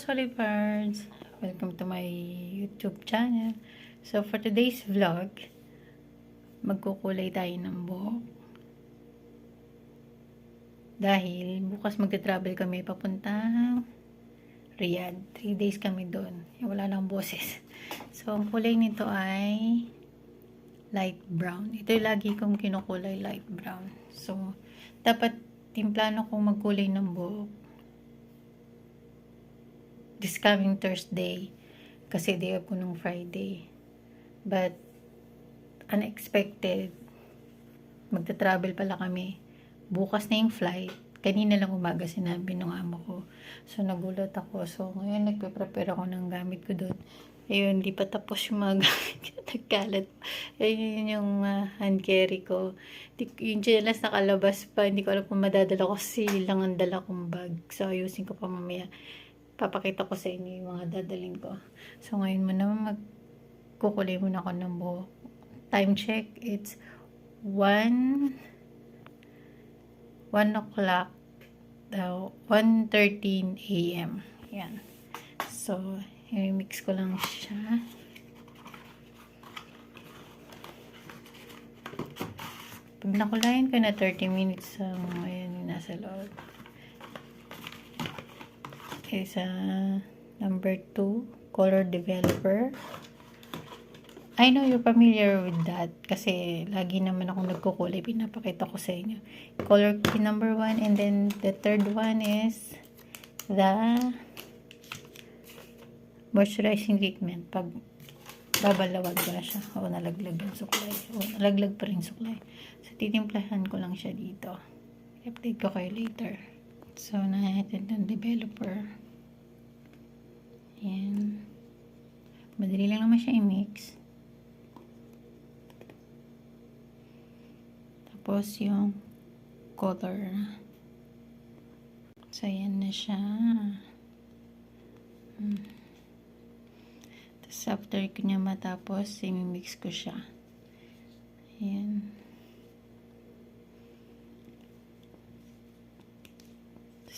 solid parts! Welcome to my YouTube channel. So for today's vlog, magkukulay tayo ng buhok. Dahil bukas magta-travel kami papuntang Riyadh. 3 days kami doon. Wala lang boses. So ang kulay nito ay light brown. Ito yung lagi kong kinukulay, light brown. So dapat timplano kong magkulay ng buhok this coming Thursday kasi day off ko nung Friday, but unexpected magta-travel pala kami bukas na yung flight. Kanina lang umaga sinabi ng amo ko, so nagulat ako. So ngayon nagpe-prepare ako ng gamit ko doon. Ayun, di pa tapos yung mga gamit ko, nagkalat. Ayun yung hand carry ko. Yung chinelas nakalabas pa, hindi ko alam kung madadala ko kasi lang ang dala kong bag. So ayusin ko pa mamaya. Papakita ko sa inyo yung mga dadalhin ko. So, ngayon mo naman magkukulay muna ako ng buhok. Time check, it's 1 o'clock, 1:13 a.m. Yan. So, i-mix ko lang siya. Pag nakulayan ko na 30 minutes, ayan yung nasa loob. Is number 2, color developer. I know you're familiar with that kasi lagi naman akong nagkukulay, pinapakita ko sa inyo. Color key number 1, and then the third one is the moisturizing treatment. Pag babalawan ko na siya, nalaglag yung suklay. Nalaglag pa rin suklay. So titimplahan ko lang siya dito. I-update ko kayo later. So, natin ng developer. Ayan. Madali lang naman siya i-mix. Tapos, yung color. So, ayan na siya. Tapos, after ko niya matapos, i-mix ko siya. Ayan.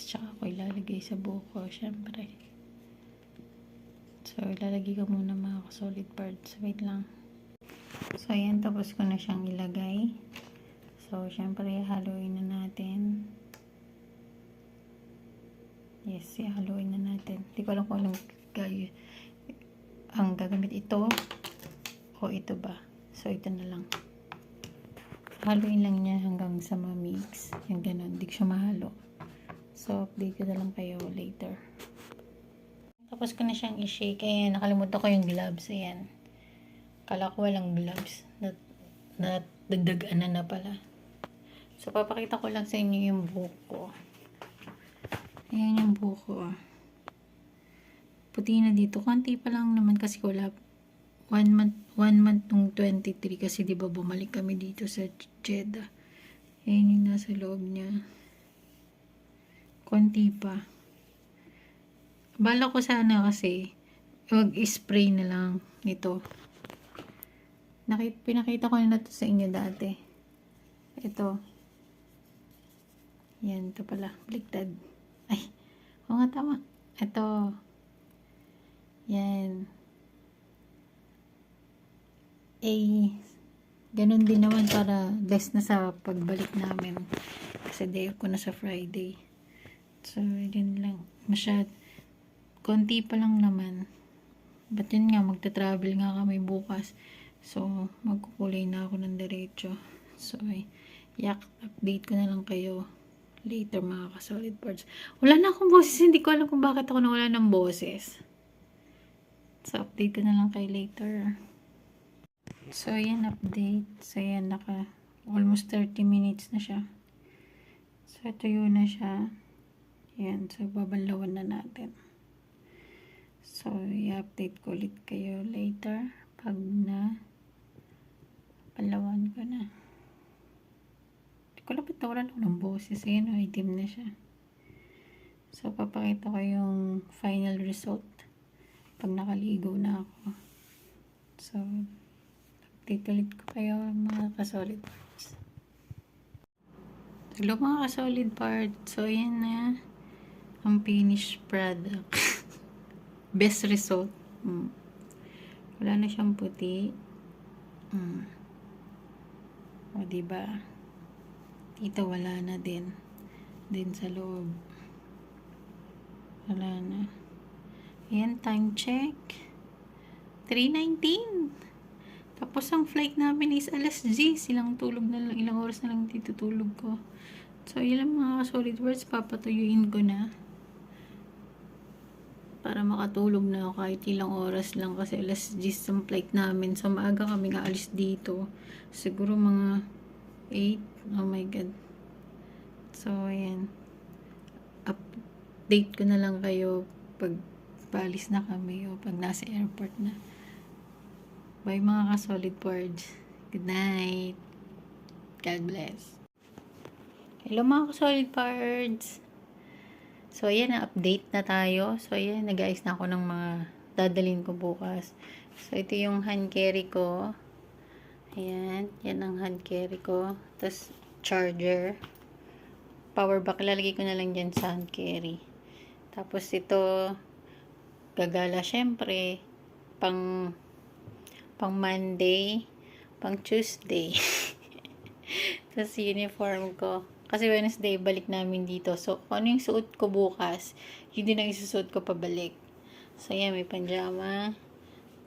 Tsaka ako ilalagay sa buhok ko, syempre. So, ilalagay ko muna mga solid parts. Wait lang. So, ayan, tapos ko na siyang ilagay. So, syempre, haluin na natin. Yes, haluin na natin. Hindi ko alam kung anong ang gagamit ito o ito ba. So, ito na lang. Haluin lang niya hanggang sa ma-mix. Yung ganun, hindi ko siya mahalo. So, update ko na lang kayo later. Tapos ko na siyang i-shake. Ayan, nakalimutan ko yung gloves. Ayan. Kala ko walang gloves. Dagdagan na pala. So, papakita ko lang sa inyo yung buhok ko. Ayan yung buhok ko. Puti na dito. Konti pa lang naman kasi wala. 1 month nung 23 kasi diba bumalik kami dito sa Jeddah. Ayan yung nasa loob niya. Konti pa. Bala ko sana kasi mag-spray na lang nito. Pinakita ko na ito sa inyo dati. Ito. Yan, ito pala. Baliktad. Ay, oo nga, tama. Ito. Yan. Ganun din naman para less na sa pagbalik namin. Kasi day ko na sa Friday. So, yun lang. Konti pa lang naman. But yun nga, magta-travel nga kami bukas. So, magkukulay na ako ng diretso. So, update ko na lang kayo later mga ka-solid parts. Wala na akong boses. Hindi ko alam kung bakit ako nawala ng boses. So, update ko na lang kayo later. So, yan, update. So, yan, almost 30 minutes na siya. So, ito yun na siya. Yan, so babanlawan na natin. So, i-update ko ulit kayo later pag banlawan ko na. Hindi ko lapit na wala ng boses. Ayan, itim na siya. So, papakita ko yung final result pag nakaligo na ako. So, update ulit ko kayo mga ka-solid parts. Hello mga ka-solid parts. So, yan na ang finished product. best result. Wala na siyang puti. O, diba? Dito, wala na din. Din sa loob. Wala na. Ayan, time check. 3:19. Tapos, ang flight namin is alas 10. Ilang oras na lang ditutulog ko. So, yun lang mga solid words. Papatuyuin ko na. Para makatulog na ako kahit ilang oras lang. Kasi alas 10 ang flight namin. So, maaga kami aalis dito. Siguro mga 8. Oh my God. So, ayan. Update ko na lang kayo pag paalis na kami o pag nasa airport na. Bye mga ka-solid words. Good night. God bless. Hello mga ka-solid words. So, ayan, update na tayo. So, ayan, nag-ayos na ako ng mga dadalhin ko bukas. So, ito yung hand carry ko. Ayan, yan ang hand carry ko. Tapos, charger. Power bank, lalagay ko na lang dyan sa hand carry. Tapos, ito, gagala, syempre, pang Monday, pang Tuesday. Tapos, uniform ko. Kasi Wednesday, balik namin dito. So, kung ano yung suot ko bukas, yun din ang isusuot ko pabalik. So, yan, may panjama,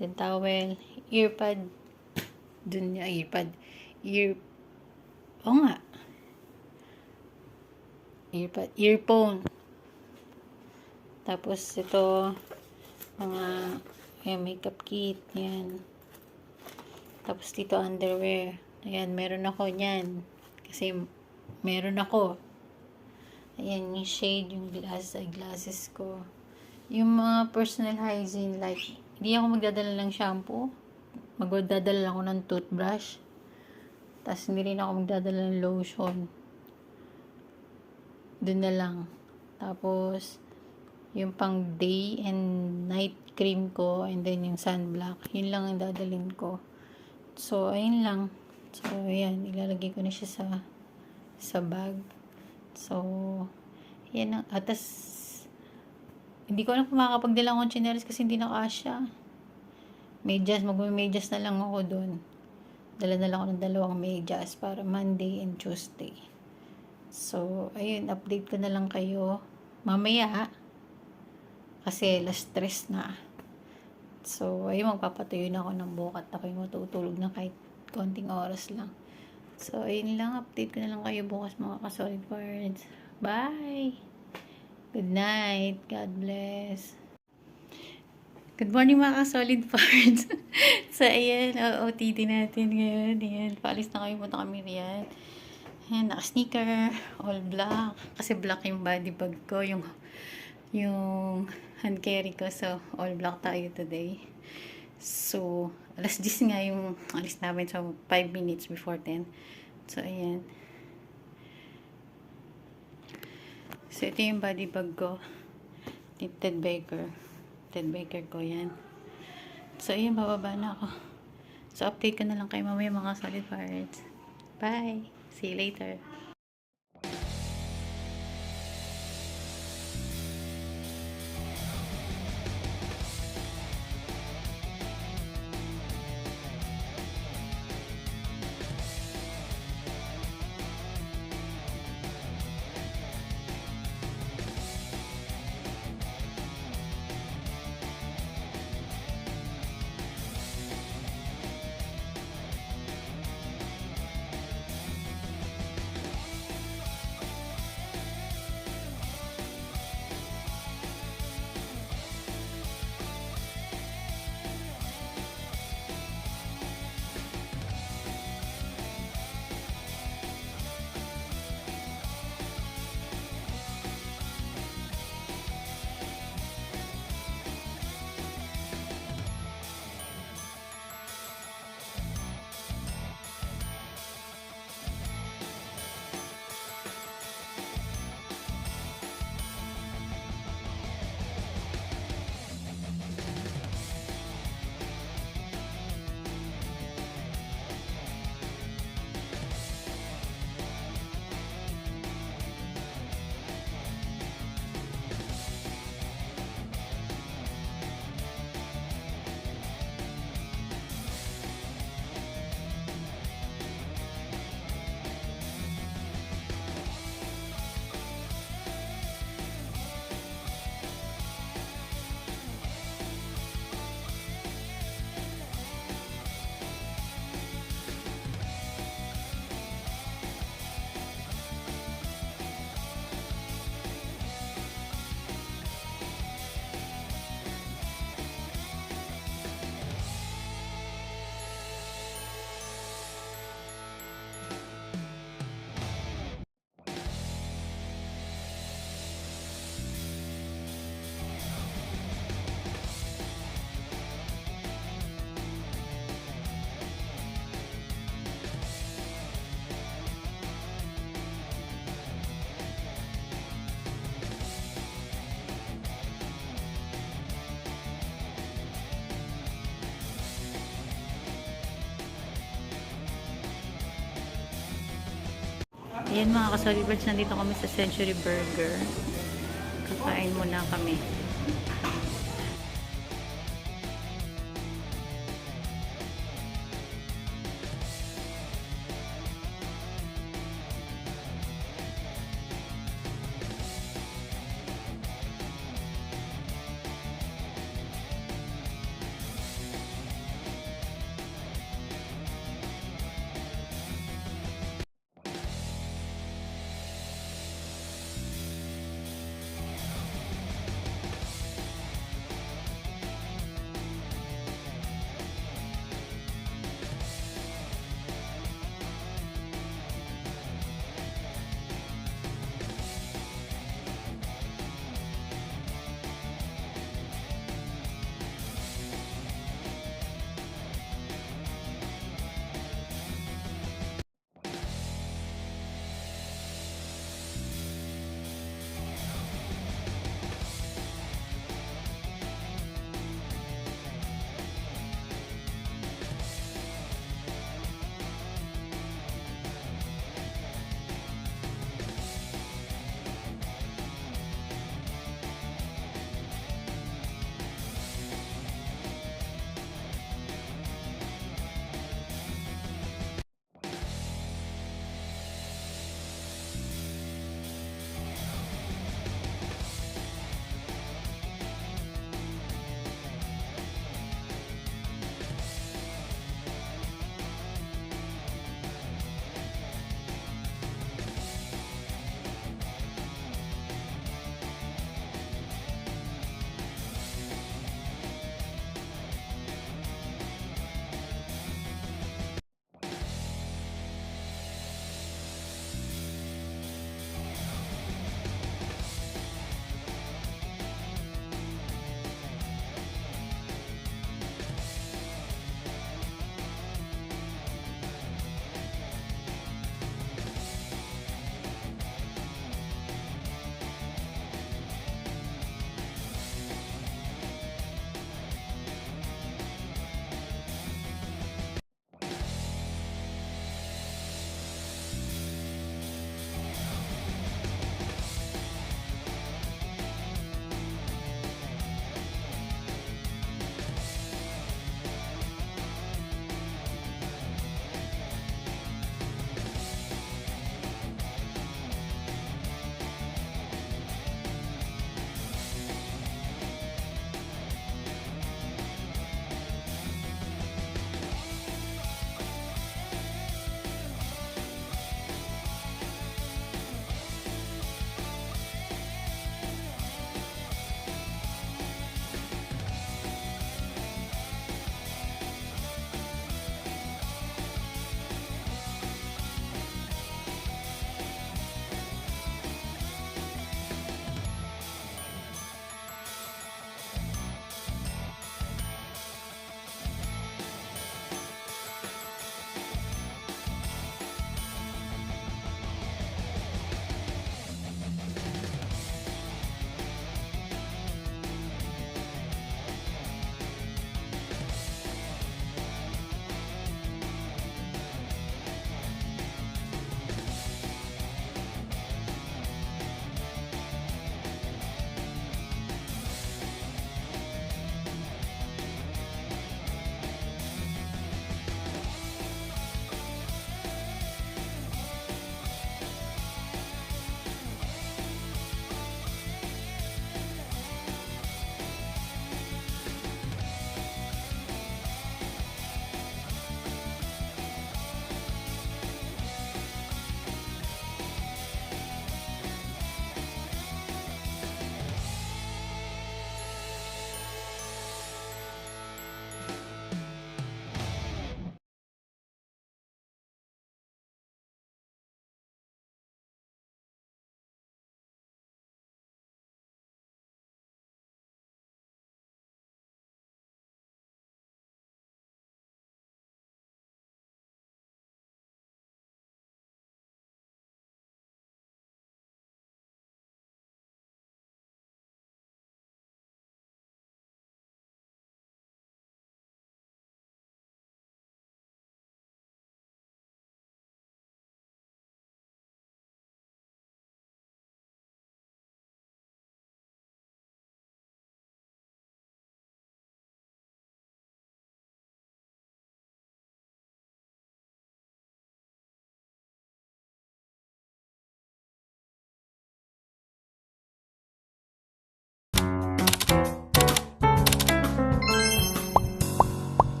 then towel, earpad, dun yung earpad, earphone. Tapos, ito, mga, makeup kit, yan. Tapos, dito, underwear. Ayan, meron ako yan. Kasi, meron ako. Ayan, yung shade, yung glasses ko. Yung mga personal hygiene, like, hindi ako magdadala ng shampoo. Magdadala lang ako ng toothbrush. Tapos, hindi rin ako magdadala ng lotion. Doon na lang. Tapos, yung pang day and night cream ko, and then yung sunblock. Yun lang ang dadalhin ko. So, ayun lang. So, ayan, ilalagay ko na siya sa bag. So, yan ang, atas, hindi ko na makakapagdala akong chinelas kasi hindi na kasya. Magme-medyas na lang ako doon. Dala na lang ako ng 2 medyas para Monday and Tuesday. So, ayun, update ko na lang kayo mamaya. Kasi last stress na. So, ayun, magpapatuyo na ako ng bukat. Ako'y matutulog na kahit konting oras lang. So, ayun lang. Update ko na lang kayo bukas mga ka-solid words. Bye! Good night. God bless. Good morning mga ka-solid words. So, ayan. OOTD natin ngayon. Ayan. Paalis na kami. Punta kami riyan. Ayan. Naka-sneaker. All black. Kasi black yung body bag ko. Yung hand carry ko. So, all black tayo today. So, alas 10 nga yung alis namin. So, 5 minutes before 10. So, ayan. So, ito yung body bag ko. Ted Baker. Ted Baker ko, yan. So, ayan, bababa na ako. So, update ko na lang kayo mamaya mga solid parts. Bye! See you later. Yan mga ka-solid birds, nandito kami sa Century Burger. Kakain muna kami.